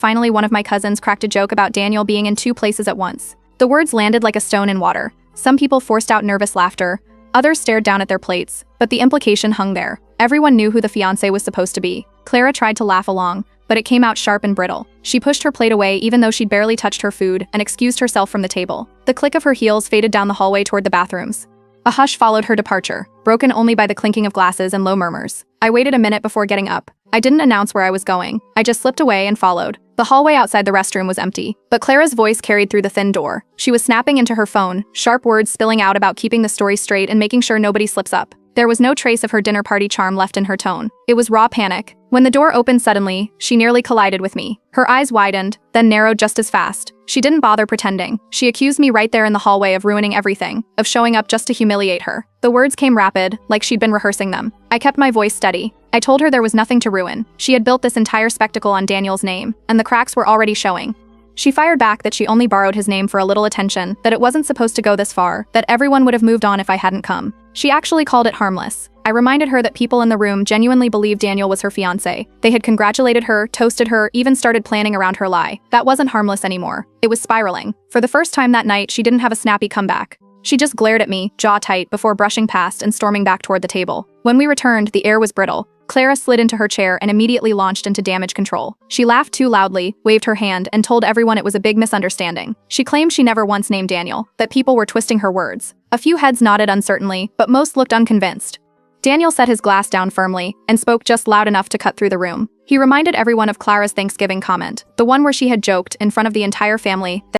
Finally, one of my cousins cracked a joke about Daniel being in two places at once. The words landed like a stone in water. Some people forced out nervous laughter, others stared down at their plates, but the implication hung there. Everyone knew who the fiancé was supposed to be. Clara tried to laugh along, but it came out sharp and brittle. She pushed her plate away even though she'd barely touched her food and excused herself from the table. The click of her heels faded down the hallway toward the bathrooms. A hush followed her departure, broken only by the clinking of glasses and low murmurs. I waited a minute before getting up. I didn't announce where I was going. I just slipped away and followed. The hallway outside the restroom was empty, but Clara's voice carried through the thin door. She was snapping into her phone, sharp words spilling out about keeping the story straight and making sure nobody slips up. There was no trace of her dinner party charm left in her tone. It was raw panic. When the door opened suddenly, she nearly collided with me. Her eyes widened, then narrowed just as fast. She didn't bother pretending. She accused me right there in the hallway of ruining everything, of showing up just to humiliate her. The words came rapid, like she'd been rehearsing them. I kept my voice steady. I told her there was nothing to ruin. She had built this entire spectacle on Daniel's name, and the cracks were already showing. She fired back that she only borrowed his name for a little attention, that it wasn't supposed to go this far, that everyone would have moved on if I hadn't come. She actually called it harmless. I reminded her that people in the room genuinely believed Daniel was her fiancé. They had congratulated her, toasted her, even started planning around her lie. That wasn't harmless anymore. It was spiraling. For the first time that night, she didn't have a snappy comeback. She just glared at me, jaw tight, before brushing past and storming back toward the table. When we returned, the air was brittle. Clara slid into her chair and immediately launched into damage control. She laughed too loudly, waved her hand, and told everyone it was a big misunderstanding. She claimed she never once named Daniel, that people were twisting her words. A few heads nodded uncertainly, but most looked unconvinced. Daniel set his glass down firmly and spoke just loud enough to cut through the room. He reminded everyone of Clara's Thanksgiving comment, the one where she had joked in front of the entire family that